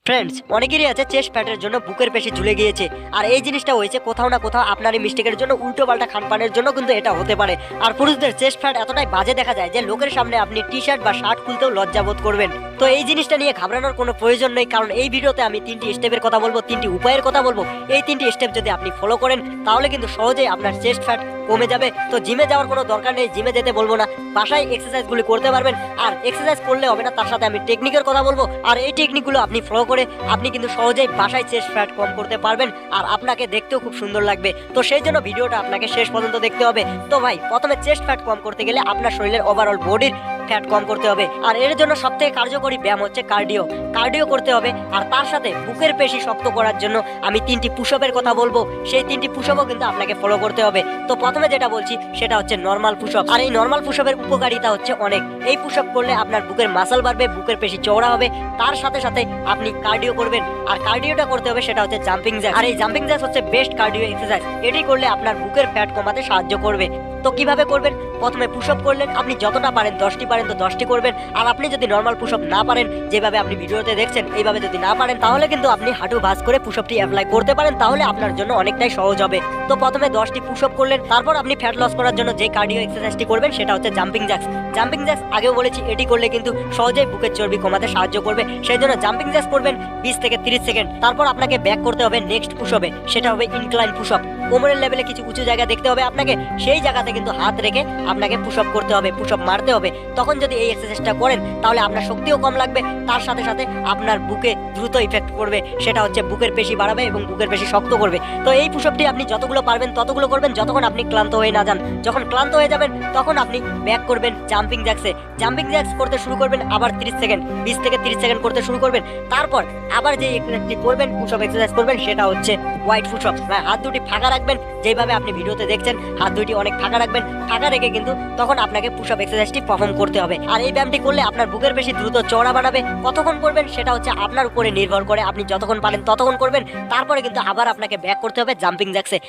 Friends, অনেকেরই আছে chest ফ্যাটের জন্য বুকের পেশি ঝুলে গিয়েছে। আর এই জিনিসটা হয়েছে কোথাও না কোথাও আপনার এই মিস্টেকের জন্য, উল্টো পাল্টা খানপানের জন্য কিন্তু এটা হতে পারে। আর পুরুষদের চেস্ট ফ্যাট এতটাই বাজে দেখা যায় যে লোকের সামনে আপনি টি শার্ট বা শার্ট খুলতেও লজ্জা বোধ করবেন। তো এই জিনিসটা নিয়ে ঘাবড়ানোর কোনো প্রয়োজন নেই, কারণ এই ভিডিওতে আমি 3টি স্টেপের কথা বলবো, 3টি উপায়ের কথা বলবো। এই 3টি স্টেপ যদি আপনি ফলো করেন তাহলে কিন্তু সহজেই আপনার চেস্ট ফ্যাট কমে যাবে। তো জিমে যাওয়ার কোনো দরকার নেই, জিমে যেতে বলবো না, বাসায় এক্সারসাইজগুলি করতে পারবেন। আর এক্সারসাইজ করলে হবে না, তার সাথে আমি টেকনিকের কথা বলবো। আর এই টেকনিকগুলো আপনি ফলো করে আপনি কিন্তু সহজেই বাসায় চেস্ট ফ্যাট কম করতে পারবেন, আর আপনাকে দেখতেও খুব সুন্দর লাগবে। তো সেই জন্য ভিডিওটা আপনাকে শেষ পর্যন্ত দেখতে হবে। তো ভাই, প্রথমে চেস্ট ফ্যাট কম করতে গেলে আপনার শরীরের ওভারঅল বডির ফ্যাট কম করতে হবে। আর এর জন্য সবথেকে কার্যকরী ব্যায়াম হচ্ছে কার্ডিও। কার্ডিও করতে হবে। আর তার সাথে বুকের পেশি শক্ত করার জন্য আমি 3টি পুশআপের কথা বলবো। সেই 3টি পুশআপও কিন্তু আপনাকে ফলো করতে হবে। তো প্রথমে যেটা বলছি সেটা হচ্ছে নর্মাল পুশআপ। আর এই নর্মাল পুশআপের উপকারিতা হচ্ছে অনেক। এই পুশআপ করলে আপনার বুকের মাসল বাড়বে, বুকের পেশি চওড়া হবে। তার সাথে সাথে আপনি কার্ডিও করবেন। আর কার্ডিওটা করতে হবে সেটা হচ্ছে জাম্পিং জ্যাক। আর এই জাম্পিং জ্যাক হচ্ছে বেস্ট কার্ডিও এক্সারসাইজ। এটি করলে আপনার বুকের ফ্যাট কমাতে সাহায্য করবে। তো কিভাবে করবেন? প্রথমে পুশআপ করলেন, আপনি যতটা পারেন 10টি পারেন তো 10টি করবেন। আর আপনি যদি নর্মাল পুশআপ না পারেন, যেভাবে আপনি ভিডিওতে দেখছেন এইভাবে যদি না পারেন, তাহলে কিন্তু আপনি হাঁটু ভাঁজ করে পুশআপটি অ্যাপ্লাই করতে পারেন। তাহলে আপনার জন্য অনেকটাই সহজ হবে। তো প্রথমে 10টি পুশআপ করলেন, তারপর আপনি ফ্যাট লস করার জন্য যে কার্ডিও এক্সারসাইজটি করবেন সেটা হচ্ছে জাম্পিং জ্যাক্স। জাম্পিং জ্যাক্স আগেও বলেছি, এটি করলে কিন্তু সহজেই বুকের চর্বি কমাতে সাহায্য করবে। সেই জন্য জাম্পিং জ্যাক্স করবেন 20 থেকে 30 সেকেন্ড। তারপর আপনাকে ব্যাক করতে হবে নেক্সট পুশআপে, সেটা হবে ইনক্লাইন পুশআপ। কোমরের লেভেলে কিছু উঁচু জায়গা দেখতে হবে আপনাকে, সেই জায়গাতে কিন্তু হাত রেখে আপনাকে পুশআপ করতে হবে, পুশআপ মারতে হবে। তখন যদি এই এক্সারসাইজটা করেন তাহলে আপনার শক্তিও কম লাগবে, তার সাথে সাথে আপনার বুকে দ্রুত ইফেক্ট করবে। সেটা হচ্ছে বুকের পেশি বাড়াবে এবং বুকের পেশি শক্ত করবে। তো এই পুশআপটি আপনি যতগুলো পারবেন ততগুলো করবেন, যতক্ষণ আপনি ক্লান্ত হয়ে না যান। যখন ক্লান্ত হয়ে যাবেন তখন আপনি ব্যাক করবেন জাম্পিং জ্যাক্সে। জাম্পিং জ্যাক্স করতে শুরু করবেন আবার 30 সেকেন্ড, 20 থেকে 30 সেকেন্ড করতে শুরু করবেন। তারপর আবার যে এক্সারসাইজটি করবেন, পুশআপ এক্সারসাইজ করবেন, সেটা হচ্ছে ওয়াইড পুশআপ। হাত দুটি ফাঁকা রাখবেন, যেভাবে আপনি ভিডিওতে দেখছেন হাত দুটি অনেক ফাঁকা রাখবেন। ফাঁকা রেখে কিন্তু তখন আপনাকে পুশআপ এক্সারসাইজটি পারফর্ম করতে হবে। আর এই ব্যায়ামটি করলে আপনার বুকের পেশি দ্রুত চওড়া বানাবে। কতক্ষণ করবেন সেটা হচ্ছে আপনার উপরে নির্ভর করে, আপনি যতক্ষণ পারেন ততক্ষণ করবেন। তারপরে কিন্তু আবার আপনাকে ব্যাক করতে হবে জাম্পিং জ্যাক্সে।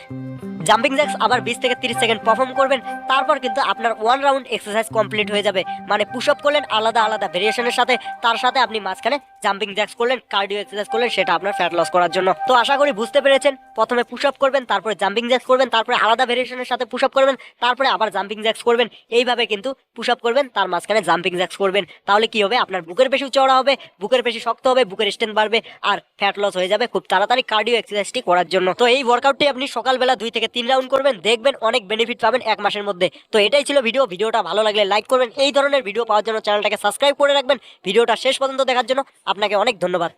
জাম্পিং জ্যাক্স আবার 20 থেকে 30 সেকেন্ড পারফর্ম করবেন। তারপর কিন্তু আপনার 1 রাউন্ড এক্সারসাইজ কমপ্লিট হয়ে যাবে। মানে পুশআপ করলেন আলাদা আলাদা ভেরিয়েশনের সাথে, তার সাথে আপনি মাঝখানে জাম্পিং জ্যাক্স করলেন, কার্ডিও এক্সারসাইজ করলেন, সেটা আপনার ফ্যাট লস করার জন্য। তো আশা করি বুঝতে পেরেছেন। প্রথমে পুশআপ করবেন, তারপরে জাম্পিং জ্যাক্স করবেন, তারপরে আলাদা ভেরিয়েশনের সাথে পুশআপ করবেন, তারপরে আবার জাম্পিং জ্যাক্স করবেন। এইভাবে কিন্তু পুশআপ করবেন, তার মাঝখানে জাম্পিং জ্যাক্স করবেন। তাহলে কি হবে? আপনার বুকের পেশি চওড়া হবে, বুকের পেশি শক্ত হবে, বুকের স্ট্রেংথ বাড়বে, আর ফ্যাট লস হয়ে যাবে খুব তাড়াতাড়ি কার্ডিও এক্সারসাইজটি করার জন্য। তো এই ওয়ার্কআউটটি আপনি সকালবেলা 2 থেকে 3 রাউন্ড করবেন, দেখবেন অনেক বেনিফিট পাবেন 1 মাসের মধ্যে। তো এটাই ছিল ভিডিওটা ভালো লাগলে লাইক করবেন। এই ধরনের ভিডিও পাওয়ার জন্য চ্যানেলটাকে সাবস্ক্রাইব করে রাখবেন। ভিডিওটা শেষ পর্যন্ত দেখার জন্য আপনাকে অনেক ধন্যবাদ।